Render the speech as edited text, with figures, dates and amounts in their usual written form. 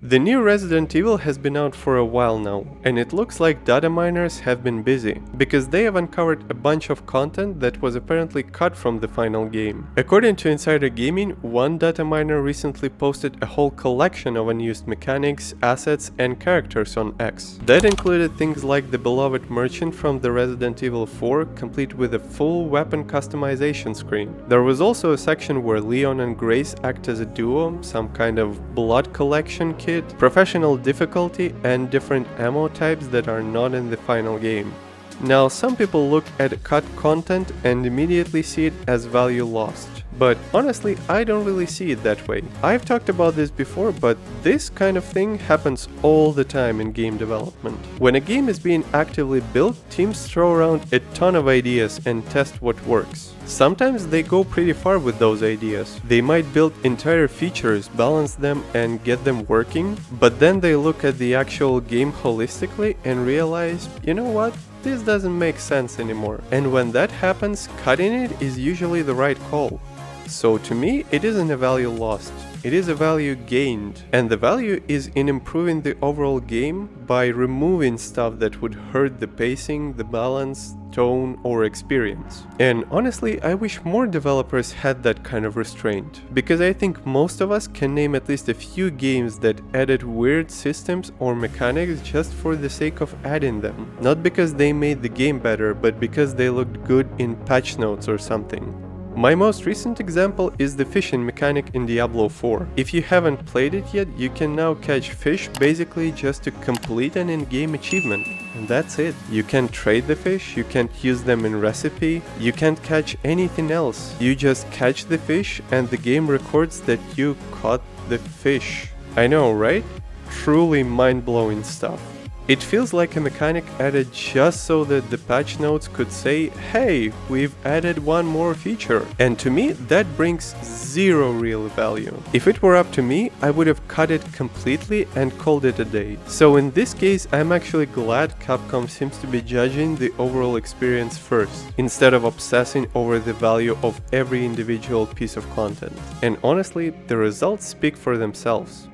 The new Resident Evil has been out for a while now, and it looks like data miners have been busy, because they have uncovered a bunch of content that was apparently cut from the final game. According to Insider Gaming, one data miner recently posted a whole collection of unused mechanics, assets, and characters on X. That included things like the beloved merchant from the Resident Evil 4, complete with a full weapon customization screen. There was also a section where Leon and Grace act as a duo, some kind of blood collection kit, professional difficulty, and different ammo types that are not in the final game. Now, some people look at cut content and immediately see it as value lost. But honestly, I don't really see it that way. I've talked about this before, but this kind of thing happens all the time in game development. When a game is being actively built, teams throw around a ton of ideas and test what works. Sometimes they go pretty far with those ideas. They might build entire features, balance them, and get them working, but then they look at the actual game holistically and realize, you know what? This doesn't make sense anymore. And when that happens, cutting it is usually the right call. So to me, it isn't a value lost, it is a value gained. And the value is in improving the overall game by removing stuff that would hurt the pacing, the balance, tone, or experience. And honestly, I wish more developers had that kind of restraint, because I think most of us can name at least a few games that added weird systems or mechanics just for the sake of adding them. Not because they made the game better, but because they looked good in patch notes or something. My most recent example is the fishing mechanic in Diablo 4. If you haven't played it yet, you can now catch fish basically just to complete an in-game achievement. And that's it. You can't trade the fish, you can't use them in recipe, you can't catch anything else. You just catch the fish and the game records that you caught the fish. I know, right? Truly mind-blowing stuff. It feels like a mechanic added just so that the patch notes could say, hey, we've added one more feature. And to me, that brings zero real value. If it were up to me, I would have cut it completely and called it a day. So in this case, I'm actually glad Capcom seems to be judging the overall experience first, instead of obsessing over the value of every individual piece of content. And honestly, the results speak for themselves.